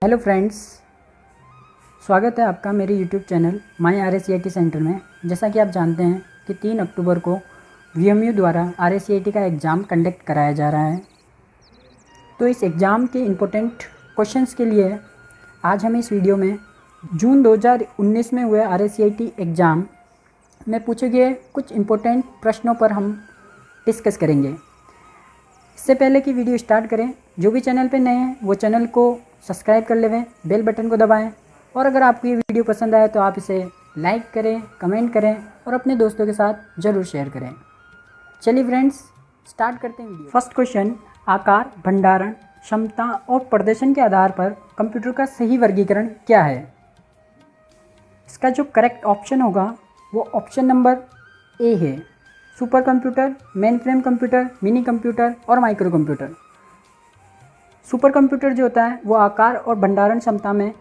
Hello friends, स्वागत है आपका मेरे YouTube channel my RSCIT centre में। जैसा कि आप जानते हैं कि 3 अक्टूबर को VMU द्वारा RSCIT का एग्ज़ाम कंडक्ट कराया जा रहा है। तो इस एग्ज़ाम के इम्पोर्टेंट क्वेश्चंस के लिए आज हम इस वीडियो में जून 2019 में हुए RSCIT एग्ज़ाम में पूछे गए कुछ इम्पोर्टेंट प्रश्नों पर हम डिस्कस करेंगे। इससे पहले कि वीडियो स्टार्ट करें, जो भी चैनल पे नए हैं वो चैनल को सब्सक्राइब कर लेवें, बेल बटन को दबाएं और अगर आपको ये वीडियो पसंद आए तो आप इसे लाइक करें, कमेंट करें और अपने दोस्तों के साथ ज़रूर शेयर करें। चलिए फ्रेंड्स, स्टार्ट करते हैं वीडियो। फर्स्ट क्वेश्चन, आकार, भंडारण, क्षमता और प्रदर्शन के आधार पर कंप्यूटर का सही वर्गीकरण क्या है? इसका जो करेक्ट ऑप्शन होगा वो ऑप्शन नंबर ए है, super computer, main frame computer, mini computer और माइक्रो कंप्यूटर। सुपर कंप्यूटर जो होता है वो आकार और भंडारण क्षमता में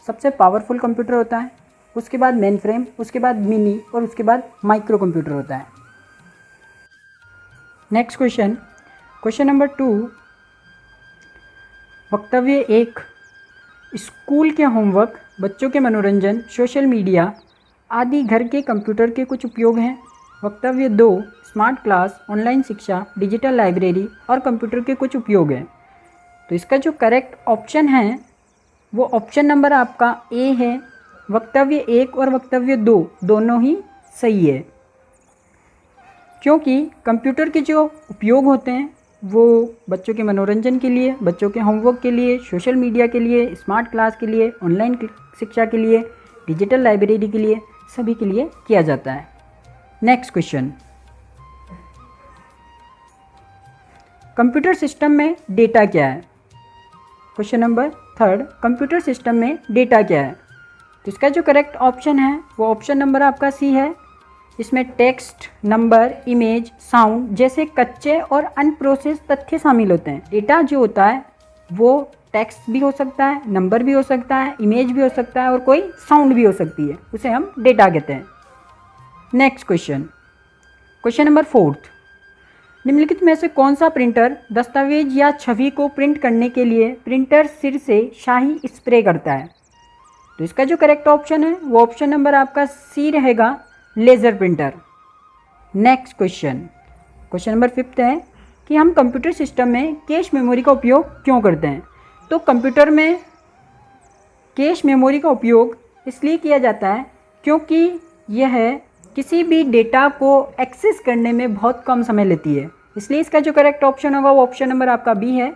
सबसे पावरफुल कंप्यूटर होता है। उसके बाद मेन फ्रेम, उसके बाद मिनी और उसके बाद माइक्रो कंप्यूटर होता है। नेक्स्ट क्वेश्चन, क्वेश्चन नंबर 2, वक्तव्य 1, स्कूल के होमवर्क, बच्चों के मनोरंजन, सोशल मीडिया आदि घर के कंप्यूटर के कुछ उपयोग हैं। वक्तव्य 2, स्मार्ट क्लास, ऑनलाइन शिक्षा, डिजिटल लाइब्रेरी और कंप्यूटर के कुछ उपयोग हैं। तो इसका जो करेक्ट ऑप्शन है वो ऑप्शन नंबर आपका ए है। वक्तव्य 1 और वक्तव्य 2 दोनों ही सही है, क्योंकि कंप्यूटर के जो उपयोग होते हैं वो बच्चों के मनोरंजन के लिए, बच्चों के होमवर्क के लिए, सोशल मीडिया के लिए, स्मार्ट क्लास के लिए, ऑनलाइन शिक्षा के लिए, डिजिटल लाइब्रेरी के लिए, सभी के लिए किया जाता है। नेक्स्ट क्वेश्चन, कंप्यूटर सिस्टम में डेटा क्या है? क्वेश्चन नंबर 3, कंप्यूटर सिस्टम में डेटा क्या है? तो इसका जो करेक्ट ऑप्शन है वो ऑप्शन नंबर आपका सी है। इसमें टेक्स्ट, नंबर, इमेज, साउंड जैसे कच्चे और अनप्रोसेस तथ्य शामिल होते हैं। डेटा जो होता है वो टेक्स्ट भी हो सकता है, नंबर भी हो सकता है, इमेज भी हो सकता है और कोई साउंड भी हो सकती है, उसे हम डेटा कहते हैं। नेक्स्ट क्वेश्चन, क्वेश्चन नंबर 4, निम्नलिखित में से कौन सा प्रिंटर दस्तावेज या छवि को प्रिंट करने के लिए प्रिंटर सिर से शाही स्प्रे करता है? तो इसका जो करेक्ट ऑप्शन है वो ऑप्शन नंबर आपका सी रहेगा, laser printer. Next question, question number 5 है कि हम कंप्यूटर सिस्टम में कैश मेमोरी का उपयोग क्यों करते हैं? तो कंप्यूटर में कैश मेमोरी का उपयोग इसलिए किया जाता है क्योंकि यह किसी भी डेटा को एक्सेस करने में बहुत कम समय लेती है, इसलिए इसका जो करेक्ट ऑप्शन होगा वो ऑप्शन नंबर आपका बी है।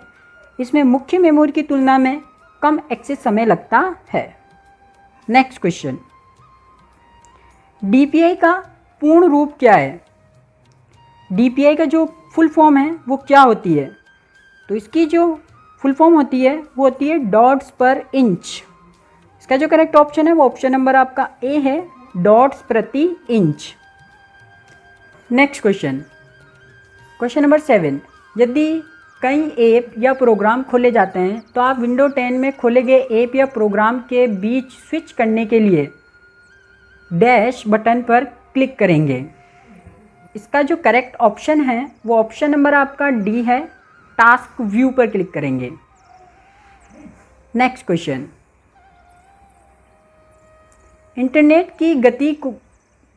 इसमें मुख्य मेमोरी की तुलना में कम एक्सेस समय लगता है। नेक्स्ट क्वेश्चन, DPI का पूर्ण रूप क्या है? DPI का जो फुल फॉर्म है वो क्या होती है? तो इसकी जो फुल फॉर्म होती है वो होती है डॉट्स पर इंच। इसका जो करेक्ट ऑप्शन है वो ऑप्शन नंबर आपका ए है, डॉट्स प्रति inch. Next question, question number 7, यदि कई ऐप या प्रोग्राम खोले जाते हैं तो आप विंडो 10 में खोले गए ऐप या प्रोग्राम के बीच स्विच करने के लिए डैश बटन पर क्लिक करेंगे। इसका जो करेक्ट ऑप्शन है वो ऑप्शन नंबर आपका डी है, टास्क व्यू पर क्लिक करेंगे। नेक्स्ट क्वेश्चन, इंटरनेट की गति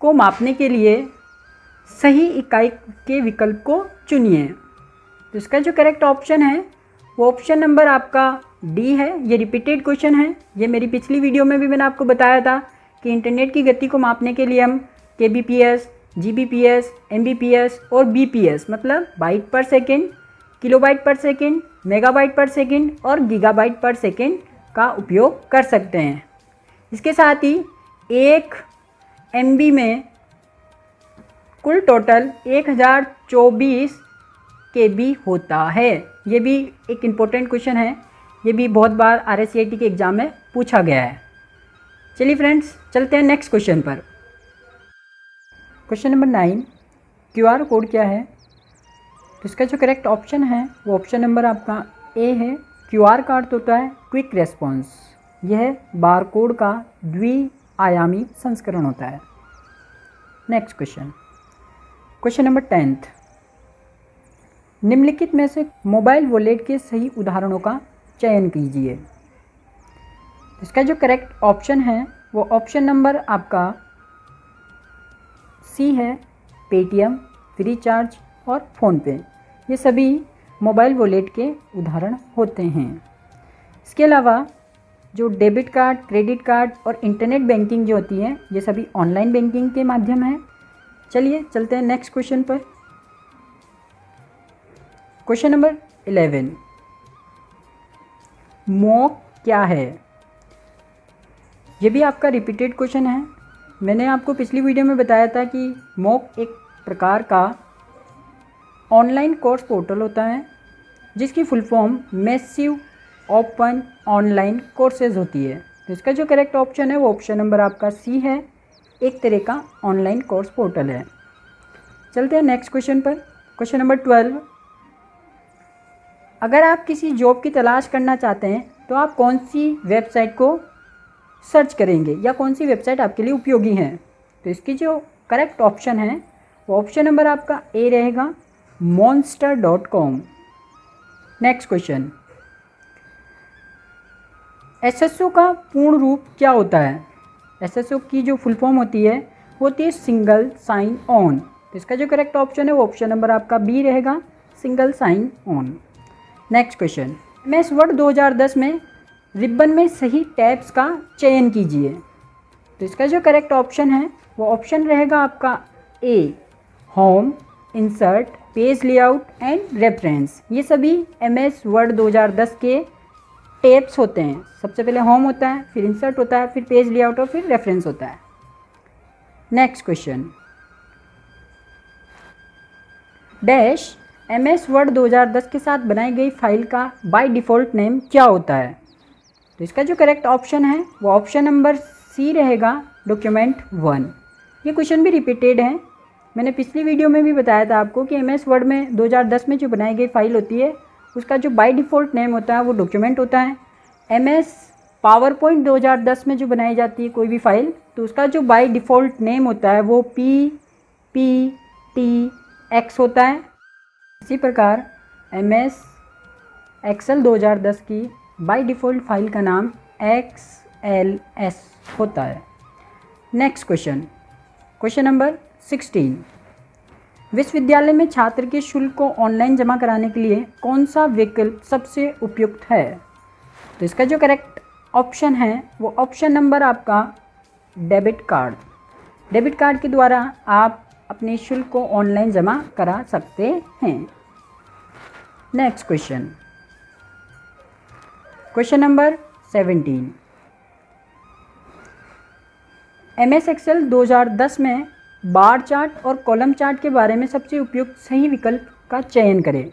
को मापने के लिए सही इकाई के विकल्प को चुनिए। तो इसका जो करेक्ट ऑप्शन है वो ऑप्शन नंबर आपका डी है। ये रिपीटेड क्वेश्चन है, ये मेरी पिछली वीडियो में भी मैंने आपको बताया था कि इंटरनेट की गति को मापने के लिए हम kbps, gbps, mbps और bps मतलब बाइट पर सेकेंड, किलोबाइट पर सेकेंड, मेगाबाइट पर सेकेंड और गीगाबाइट पर सेकेंड का उपयोग कर सकते हैं। इसके साथ ही 1 MB में कुल टोटल 1024 KB होता है। ये भी एक इम्पोर्टेंट क्वेश्चन है, ये भी बहुत बार RSCIT के एग्ज़ाम में पूछा गया है। चलिए फ्रेंड्स, चलते हैं नेक्स्ट क्वेश्चन पर। क्वेश्चन नंबर 9, QR कोड क्या है? तो इसका जो करेक्ट ऑप्शन है वो ऑप्शन नंबर आपका ए है। QR का अर्थ होता है क्विक रेस्पॉन्स। यह बार कोड का द्विआयामी संस्करण होता है। नेक्स्ट क्वेश्चन, क्वेश्चन नंबर 10, निम्नलिखित में से मोबाइल वॉलेट के सही उदाहरणों का चयन कीजिए। इसका जो करेक्ट ऑप्शन है वो ऑप्शन नंबर आपका सी है, पेटीएम, फ्रीचार्ज और फ़ोनपे। ये सभी मोबाइल वॉलेट के उदाहरण होते हैं। इसके अलावा जो डेबिट कार्ड, क्रेडिट कार्ड और इंटरनेट बैंकिंग जो होती है, ये सभी ऑनलाइन बैंकिंग के माध्यम है। चलिए चलते हैं नेक्स्ट क्वेश्चन पर। क्वेश्चन नंबर 11, मॉक क्या है? ये भी आपका रिपीटेड क्वेश्चन है। मैंने आपको पिछली वीडियो में बताया था कि मॉक एक प्रकार का ऑनलाइन कोर्स पोर्टल होता है जिसकी full form massive open online courses होती है। तो इसका जो करेक्ट ऑप्शन है वो ऑप्शन नंबर आपका सी है, एक तरह का ऑनलाइन कोर्स पोर्टल है। चलते हैं नेक्स्ट क्वेश्चन पर। क्वेश्चन नंबर 12, अगर आप किसी जॉब की तलाश करना चाहते हैं तो आप कौन सी वेबसाइट को सर्च करेंगे या कौन सी वेबसाइट आपके लिए उपयोगी है? तो इसकी जो करेक्ट ऑप्शन है वो ऑप्शन नंबर आपका ए रहेगा, monster.com। नेक्स्ट क्वेश्चन, एसएसओ का पूर्ण रूप क्या होता है? एसएसओ की जो फुल फॉर्म होती है वो होती है सिंगल साइन ऑन। तो इसका जो करेक्ट ऑप्शन है वो ऑप्शन नंबर आपका बी रहेगा, single sign on. Next question, MS Word 2010 में रिबन में सही टैब्स का चयन कीजिए। तो इसका जो करेक्ट ऑप्शन है वो ऑप्शन रहेगा आपका A, home, insert, page layout and reference. ये सभी MS वर्ड 2010 के टैब्स होते हैं। सबसे पहले होम होता है, फिर इंसर्ट होता है, फिर पेज लेआउट और फिर रेफरेंस होता है। Next question, dash MS Word 2010 के साथ बनाई गई फाइल का बाय डिफ़ॉल्ट नेम क्या होता है? तो इसका जो करेक्ट ऑप्शन है वो ऑप्शन नंबर सी रहेगा, डॉक्यूमेंट 1। ये क्वेश्चन भी रिपीटेड है। मैंने पिछली वीडियो में भी बताया था आपको कि MS वर्ड में 2010 में जो बनाई गई फाइल होती है उसका जो बाय डिफ़ॉल्ट नेम होता है वो डॉक्यूमेंट होता है। MS पावर पॉइंट 2010 में जो बनाई जाती है कोई भी फाइल, तो उसका जो बाय डिफ़ॉल्ट नेम होता है वो PPTX होता है। इसी प्रकार MS एक्सेल 2010 की बाय डिफ़ॉल्ट फाइल का नाम XLS होता है। नेक्स्ट क्वेश्चन, क्वेश्चन नंबर 16, विश्वविद्यालय में छात्र के शुल्क को ऑनलाइन जमा कराने के लिए कौन सा विकल्प सबसे उपयुक्त है? तो इसका जो करेक्ट ऑप्शन है वो ऑप्शन नंबर आपका डेबिट कार्ड। डेबिट कार्ड के द्वारा आप अपने शुल्क को ऑनलाइन जमा करा सकते हैं। Next question, question number 17, MS Excel 2010 में बार चार्ट और कॉलम चार्ट के बारे में सबसे उपयुक्त सही विकल्प का चयन करें।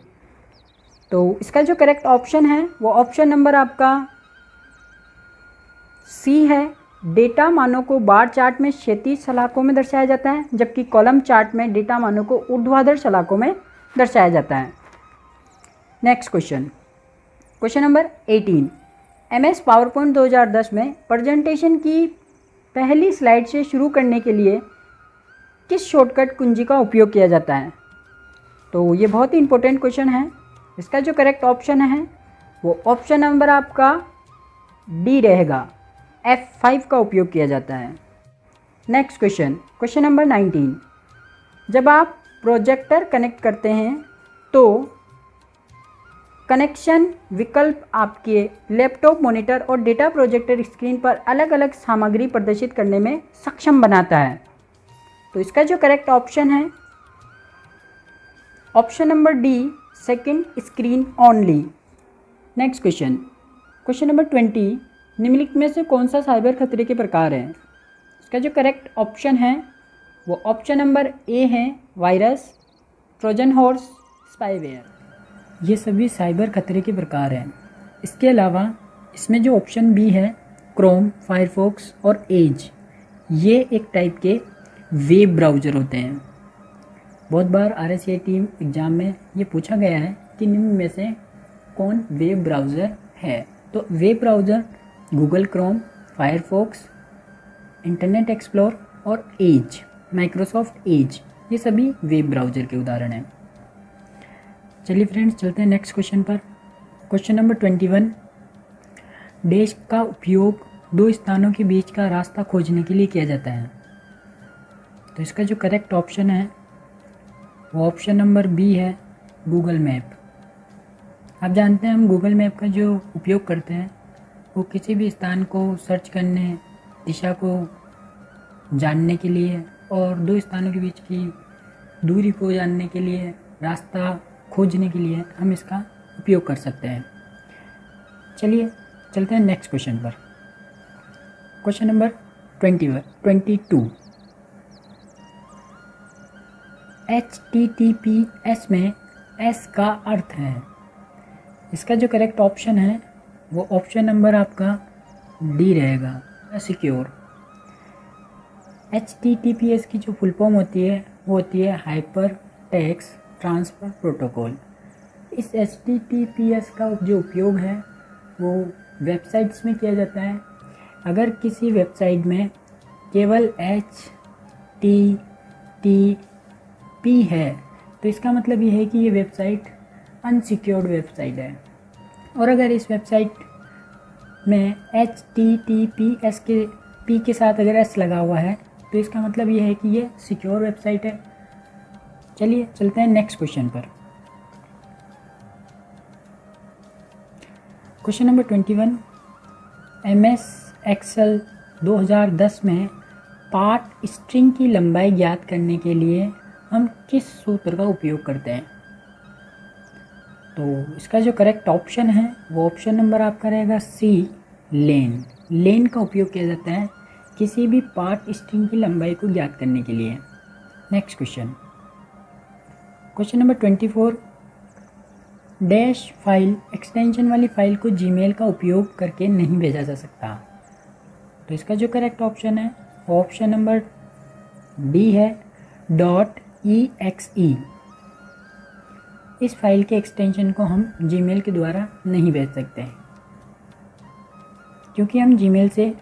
तो इसका जो करेक्ट ऑप्शन है वो ऑप्शन नंबर आपका सी है, डेटा मानों को बार चार्ट में क्षैतिज सलाखों में दर्शाया जाता है, जबकि कॉलम चार्ट में डेटा मानों को ऊर्ध्वाधर सलाखों में दर्शाया जाता है। Next question, question number 18, MS power point 2010 में प्रेजेंटेशन की पहली स्लाइड से शुरू करने के लिए किस शॉर्टकट कुंजी का उपयोग किया जाता है? तो ये बहुत ही इंपॉर्टेंट क्वेश्चन है। इसका जो करेक्ट ऑप्शन है वो ऑप्शन नंबर आपका डी रहेगा, F5 का उपयोग किया जाता है। नेक्स्ट क्वेश्चन, क्वेश्चन नंबर 19, जब आप प्रोजेक्टर कनेक्ट करते हैं तो कनेक्शन विकल्प आपके लैपटॉप, मॉनिटर और डेटा प्रोजेक्टर स्क्रीन पर अलग अलग सामग्री प्रदर्शित करने में सक्षम बनाता है। तो इसका जो करेक्ट ऑप्शन है option number D, second screen only. Next question, question number 20, निम्नलिखित में से कौन सा साइबर खतरे के प्रकार है? इसका जो करेक्ट ऑप्शन है वो ऑप्शन नंबर ए है, वायरस, ट्रोजन हॉर्स, स्पाईवेयर। ये सभी साइबर खतरे के प्रकार हैं। इसके अलावा इसमें जो ऑप्शन बी है, क्रोम, फायरफॉक्स और एज, ये एक टाइप के वेब ब्राउज़र होते हैं। बहुत बार RSAT एग्ज़ाम में ये पूछा गया है कि निम्न में से कौन वेब ब्राउज़र है? तो web browser Google Chrome, Firefox, internet explore और एज, माइक्रोसॉफ्ट एज, ये सभी वेब ब्राउज़र के उदाहरण हैं। चलिए फ्रेंड्स, चलते हैं नेक्स्ट क्वेश्चन पर। क्वेश्चन नंबर 21, डैश का उपयोग दो स्थानों के बीच का रास्ता खोजने के लिए किया जाता है। तो इसका जो करेक्ट ऑप्शन है वो ऑप्शन नंबर बी है, गूगल मैप। आप जानते हैं हम गूगल मैप का जो उपयोग करते हैं वो किसी भी स्थान को सर्च करने, दिशा को जानने के लिए और दो स्थानों के बीच की दूरी को जानने के लिए, रास्ता खोजने के लिए हम इसका उपयोग कर सकते हैं। चलिए चलते हैं नेक्स्ट क्वेश्चन पर। Question number 22। HTTPS में S का अर्थ है। इसका जो करेक्ट ऑप्शन है वो ऑप्शन नंबर आपका डी रहेगा, सिक्योर। HTTPS की जो फुल फॉर्म होती है वो होती है हाइपर टेक्स्ट ट्रांसफ़र प्रोटोकॉल। इस HTTPS का जो उपयोग है वो वेबसाइट्स में किया जाता है। अगर किसी वेबसाइट में केवल HTTP है तो इसका मतलब ये है कि ये वेबसाइट अनसिक्योर्ड वेबसाइट है। और अगर इस वेबसाइट में HTTPS के P के साथ अगर S लगा हुआ है तो इसका मतलब ये है कि ये सिक्योर वेबसाइट है। चलिए चलते हैं नेक्स्ट क्वेश्चन पर। Question number 21। MS Excel 2010 में पार्ट स्ट्रिंग की लंबाई ज्ञात करने के लिए हम किस सूत्र का उपयोग करते हैं? तो इसका जो करेक्ट ऑप्शन है वो ऑप्शन नंबर आपका रहेगा सी, लेन। लेन का उपयोग किया जाता है किसी भी पार्ट स्ट्रिंग की लंबाई को ज्ञात करने के लिए। Next question, question number 24। Dash file extension वाली फाइल को जीमेल का उपयोग करके नहीं भेजा जा सकता। तो इसका जो करेक्ट ऑप्शन है वो ऑप्शन नंबर डी है, .exe। इस फाइल के एक्सटेंशन को हम जीमेल के द्वारा नहीं भेज सकते क्योंकि हम जीमेल से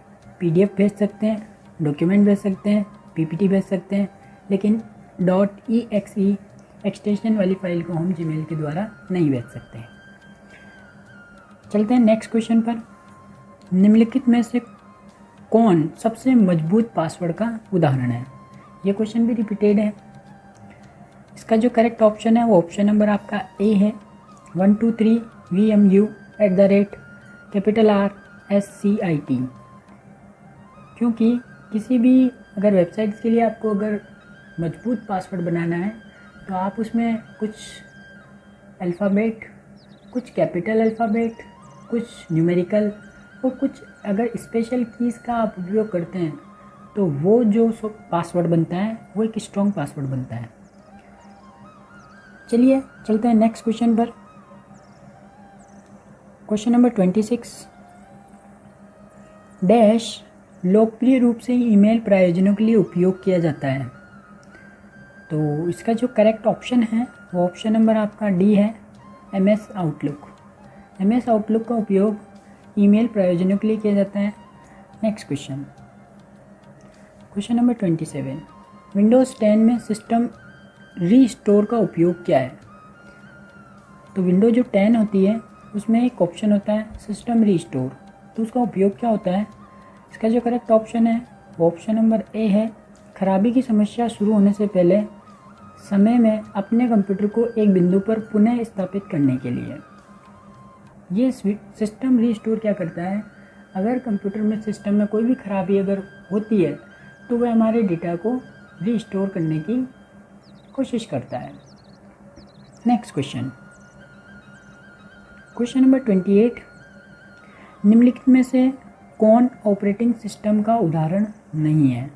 PDF भेज सकते हैं, डॉक्यूमेंट भेज सकते हैं, PPT भेज सकते हैं, लेकिन .exe एक्सटेंशन वाली फाइल को हम जीमेल के द्वारा नहीं भेज सकते। चलते हैं नेक्स्ट क्वेश्चन पर। निम्नलिखित में से कौन सबसे मजबूत पासवर्ड का उदाहरण है? ये क्वेश्चन भी रिपीटेड है। इसका जो करेक्ट ऑप्शन है वो ऑप्शन नंबर आपका ए है, 123 VMU@RSCIT। क्योंकि किसी भी अगर वेबसाइट्स के लिए आपको अगर मजबूत पासवर्ड बनाना है तो आप उसमें कुछ अल्फ़ाबेट, कुछ कैपिटल अल्फ़ाबेट, कुछ न्यूमेरिकल और कुछ अगर स्पेशल कीज़ का आप उपयोग करते हैं तो वो जो पासवर्ड बनता है वो एक स्ट्रॉन्ग पासवर्ड बनता है। चलिए चलते हैं नेक्स्ट क्वेश्चन पर। Question number 26। डैश लोकप्रिय रूप से ईमेल प्रयोजनों के लिए उपयोग किया जाता है। तो इसका जो करेक्ट ऑप्शन है वो ऑप्शन नंबर आपका डी है, MS आउटलुक। MS आउटलुक का उपयोग ईमेल प्रयोजनों के लिए किया जाता है। Next question, question number 27। Windows 10 में सिस्टम रीस्टोर का उपयोग क्या है? तो विंडो जो 10 होती है उसमें एक ऑप्शन होता है सिस्टम रीस्टोर। तो उसका उपयोग क्या होता है? इसका जो करेक्ट ऑप्शन है वो ऑप्शन नंबर ए है, खराबी की समस्या शुरू होने से पहले समय में अपने कंप्यूटर को एक बिंदु पर पुनः स्थापित करने के लिए। ये सिस्टम रीस्टोर क्या करता है? अगर कंप्यूटर में सिस्टम में कोई भी खराबी अगर होती है तो वह हमारे डेटा को रीस्टोर करने की कोशिश करता है। Next question, question number 28। निम्नलिखित में से कौन ऑपरेटिंग सिस्टम का उदाहरण नहीं है?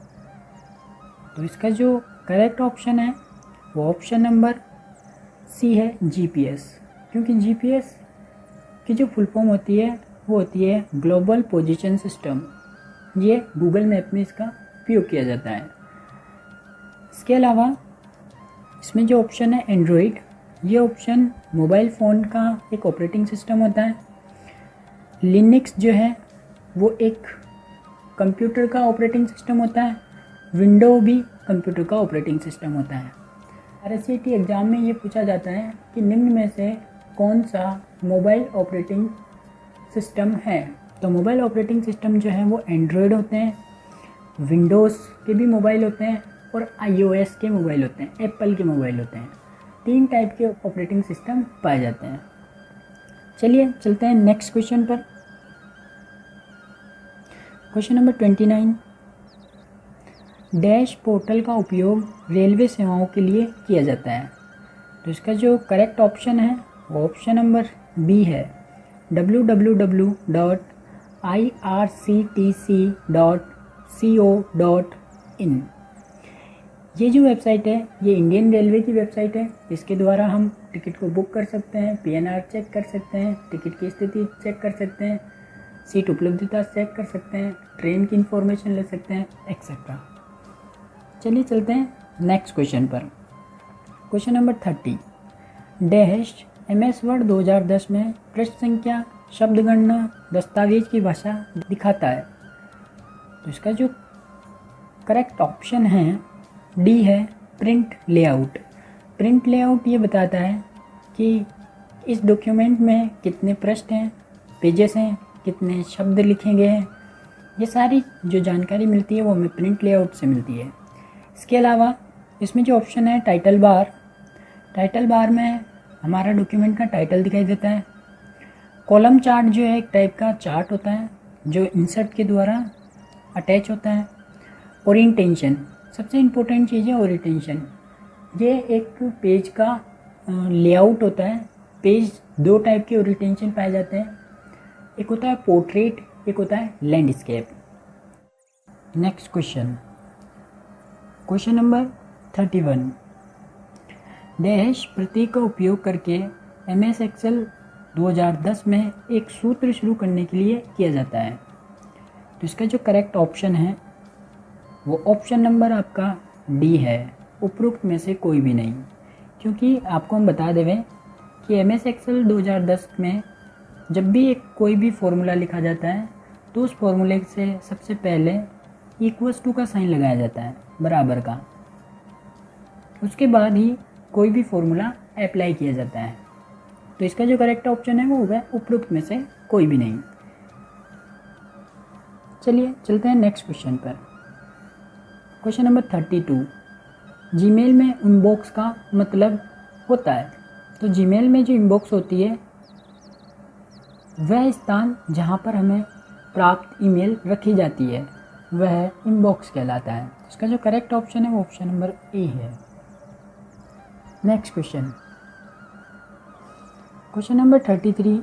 तो इसका जो करेक्ट ऑप्शन है वो ऑप्शन नंबर सी है, GPS। क्योंकि GPS की जो फुल फॉर्म होती है वो होती है ग्लोबल पोजीशन सिस्टम। ये गूगल मैप में इसका उपयोग किया जाता है। इसके अलावा इसमें जो ऑप्शन है एंड्रॉयड, ये ऑप्शन मोबाइल फ़ोन का एक ऑपरेटिंग सिस्टम होता है। लिनक्स जो है वो एक कंप्यूटर का ऑपरेटिंग सिस्टम होता है। विंडो भी कंप्यूटर का ऑपरेटिंग सिस्टम होता है। RSCT एग्ज़ाम में ये पूछा जाता है कि निम्न में से कौन सा मोबाइल ऑपरेटिंग सिस्टम है? तो मोबाइल ऑपरेटिंग सिस्टम जो है वो एंड्रॉयड होते हैं, विंडोज़ के भी मोबाइल होते हैं और iOS के मोबाइल होते हैं, एप्पल के मोबाइल होते हैं। 3 टाइप के ऑपरेटिंग सिस्टम पाए जाते हैं। चलिए चलते हैं नेक्स्ट क्वेश्चन पर। क्वेश्चन नंबर 29, डैश पोर्टल का उपयोग रेलवे सेवाओं के लिए किया जाता है। तो इसका जो करेक्ट ऑप्शन है वो ऑप्शन नंबर बी है, www.irctc.co.in। ये जो वेबसाइट है ये इंडियन रेलवे की वेबसाइट है। इसके द्वारा हम टिकट को बुक कर सकते हैं, PNR चेक कर सकते हैं, टिकट की स्थिति चेक कर सकते हैं, सीट उपलब्धता चेक कर सकते हैं, ट्रेन की इंफॉर्मेशन ले सकते हैं, एक्सेट्रा। चलिए चलते हैं नेक्स्ट क्वेश्चन पर। Question number 30, dash MS Word 2010 में पृष्ठ संख्या, शब्द गणना, दस्तावेज की भाषा दिखाता है। तो इसका जो करेक्ट ऑप्शन है डी है, प्रिंट लेआउट। प्रिंट लेआउट ये बताता है कि इस डॉक्यूमेंट में कितने पृष्ठ हैं, पेजेस हैं, कितने शब्द लिखे गए हैं। ये सारी जो जानकारी मिलती है वो हमें प्रिंट लेआउट से मिलती है। इसके अलावा इसमें जो ऑप्शन है टाइटल बार, टाइटल बार में हमारा डॉक्यूमेंट का टाइटल दिखाई देता है। कॉलम चार्ट जो है एक टाइप का चार्ट होता है जो इंसर्ट के द्वारा अटैच होता है। ओरिएंटेशन, सबसे इम्पोर्टेंट चीज़ है ओरिएंटेशन। ये एक पेज का लेआउट होता है। पेज 2 टाइप के ओरिएंटेशन पाए जाते हैं, एक होता है पोर्ट्रेट, एक होता है landscape. Next question, question number 31, dash प्रतीक का उपयोग करके MS एक्सेल 2010 में एक सूत्र शुरू करने के लिए किया जाता है। तो इसका जो करेक्ट ऑप्शन है वो ऑप्शन नंबर आपका डी है, उपरोक्त में से कोई भी नहीं। क्योंकि आपको हम बता देवें कि MS एक्सेल 2010 में जब भी कोई भी फॉर्मूला लिखा जाता है तो उस फॉर्मूले से सबसे पहले इक्वल्स टू का साइन लगाया जाता है, बराबर का। उसके बाद ही कोई भी फॉर्मूला अप्लाई किया जाता है। तो इसका जो करेक्ट ऑप्शन है वो होगा उपरोक्त में से कोई भी नहीं। चलिए चलते हैं नेक्स्ट क्वेश्चन पर। क्वेश्चन नंबर 32, जीमेल में इनबॉक्स का मतलब होता है। तो जीमेल में जो इनबॉक्स होती है वह स्थान जहां पर हमें प्राप्त ईमेल रखी जाती है वह इनबॉक्स कहलाता है। इसका जो करेक्ट ऑप्शन है वो ऑप्शन नंबर ए है। Next question, question number 33,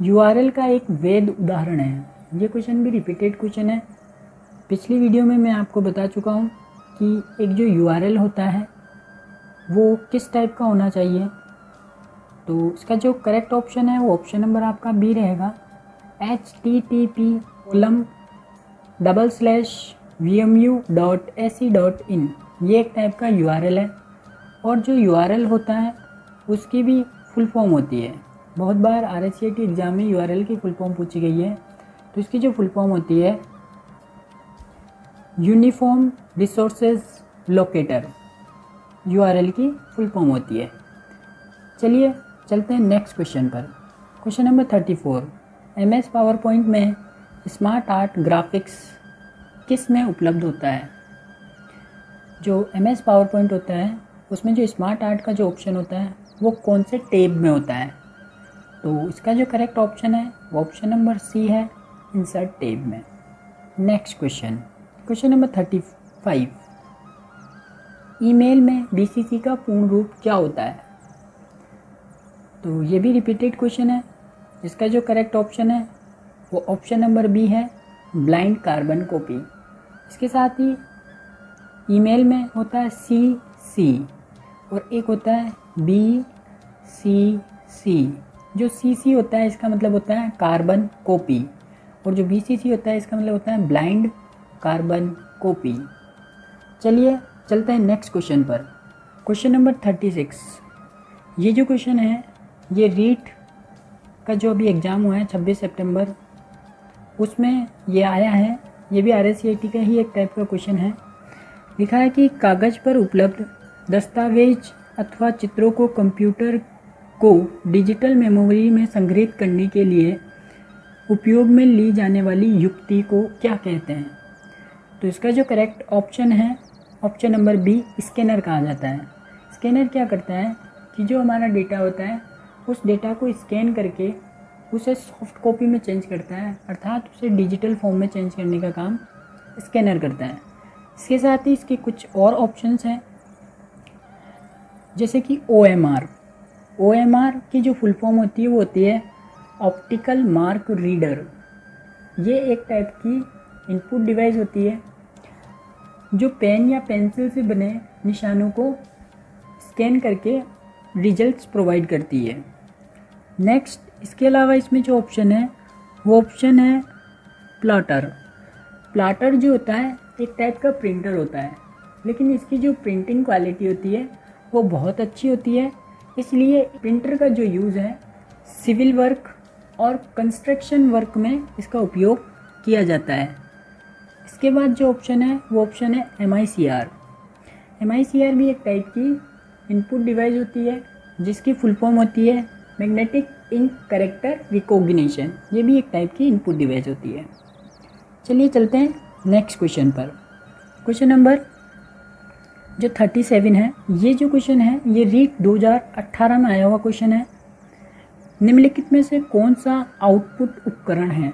URL का एक वैध उदाहरण है। ये क्वेश्चन भी रिपीटेड क्वेश्चन है। पिछली वीडियो में मैं आपको बता चुका हूँ कि एक जो URL होता है वो किस टाइप का होना चाहिए। तो इसका जो करेक्ट ऑप्शन है वो ऑप्शन नंबर आपका बी रहेगा, http://vmu.ac.in। ये एक टाइप का URL है। और जो URL होता है उसकी भी फुल फॉर्म होती है। बहुत बार RSCT एग्ज़ाम में URL की फुल फॉर्म पूछी गई है। तो इसकी जो फुल फॉर्म होती है यूनिफॉर्म रिसोर्सेज लोकेटर, URL की फुल फॉर्म होती है। चलिए चलते हैं नेक्स्ट क्वेश्चन पर। Question number 34, MS power point में स्मार्ट आर्ट ग्राफिक्स किस में उपलब्ध होता है। जो MS पावर पॉइंट होता है उसमें जो स्मार्ट आर्ट का जो ऑप्शन होता है वो कौन से टैब में होता है। तो इसका जो करेक्ट ऑप्शन है वो ऑप्शन नंबर सी है, इंसर्ट टैब में। Next question, question number 35, email में BCC का पूर्ण रूप क्या होता है। तो ये भी रिपीटेड क्वेश्चन है। इसका जो करेक्ट ऑप्शन है वो ऑप्शन नंबर बी है, ब्लाइंड कार्बन कॉपी। इसके साथ ही ईमेल में होता है CC और एक होता है BCC। जो CC होता है इसका मतलब होता है कार्बन कॉपी और जो BCC होता है इसका मतलब होता है ब्लाइंड कार्बन कॉपी। चलिए चलते हैं नेक्स्ट क्वेश्चन पर। क्वेश्चन नंबर 36, ये जो क्वेश्चन है ये रीट का जो अभी एग्ज़ाम हुआ है 26 सितंबर उसमें ये आया है। ये भी RSCT का ही एक टाइप का क्वेश्चन है। लिखा है कि कागज़ पर उपलब्ध दस्तावेज अथवा चित्रों को कंप्यूटर को डिजिटल मेमोरी में संग्रहित करने के लिए उपयोग में ली जाने वाली युक्ति को क्या कहते हैं? तो इसका जो करेक्ट ऑप्शन है ऑप्शन नंबर बी, स्कैनर कहा जाता है। स्कैनर क्या करता है कि जो हमारा डेटा होता है उस डेटा को स्कैन करके उसे सॉफ्ट कॉपी में चेंज करता है, अर्थात उसे डिजिटल फॉर्म में चेंज करने का काम स्कैनर करता है। इसके साथ ही इसके कुछ और ऑप्शंस हैं, जैसे कि OMR। OMR की जो फुल फॉर्म होती है वो होती है ऑप्टिकल मार्क रीडर। ये एक टाइप की इनपुट डिवाइस होती है जो पेन या पेंसिल से बने निशानों को स्कैन करके रिजल्ट्स प्रोवाइड करती है। नेक्स्ट, इसके अलावा इसमें जो ऑप्शन है वो ऑप्शन है प्लॉटर। प्लॉटर जो होता है एक टाइप का प्रिंटर होता है, लेकिन इसकी जो प्रिंटिंग क्वालिटी होती है वो बहुत अच्छी होती है, इसलिए प्रिंटर का जो यूज़ है सिविल वर्क और कंस्ट्रक्शन वर्क में इसका उपयोग किया जाता है। इसके बाद जो ऑप्शन है वो ऑप्शन है MICR। MICR भी एक टाइप की इनपुट डिवाइस होती है जिसकी फुल फॉर्म होती है मैग्नेटिक इंक कैरेक्टर रिकॉग्निशन। ये भी एक टाइप की इनपुट डिवाइस होती है। चलिए चलते हैं नेक्स्ट क्वेश्चन पर। क्वेश्चन नंबर जो 37 है, ये जो क्वेश्चन है ये रीट 2018 में आया हुआ क्वेश्चन है। निम्नलिखित में से कौन सा आउटपुट उपकरण है?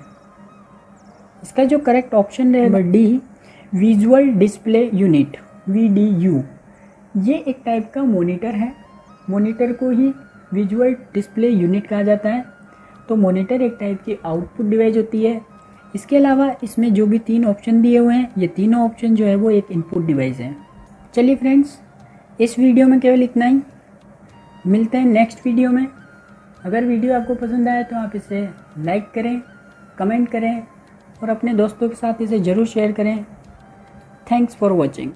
इसका जो करेक्ट ऑप्शन रहेगा D, visual display unit, VDU। ये एक टाइप का मॉनिटर है। मॉनिटर को ही विजुअल डिस्प्ले यूनिट कहा जाता है। तो मॉनिटर एक टाइप की आउटपुट डिवाइस होती है। इसके अलावा इसमें जो भी 3 ऑप्शन दिए हुए हैं, ये तीनों ऑप्शन जो है वो एक इनपुट डिवाइस है। चलिए फ्रेंड्स, इस वीडियो में केवल इतना ही। मिलते हैं नेक्स्ट वीडियो में। अगर वीडियो आपको पसंद आए तो आप इसे लाइक करें, कमेंट करें और अपने दोस्तों के साथ इसे ज़रूर शेयर करें। Thanks for watching.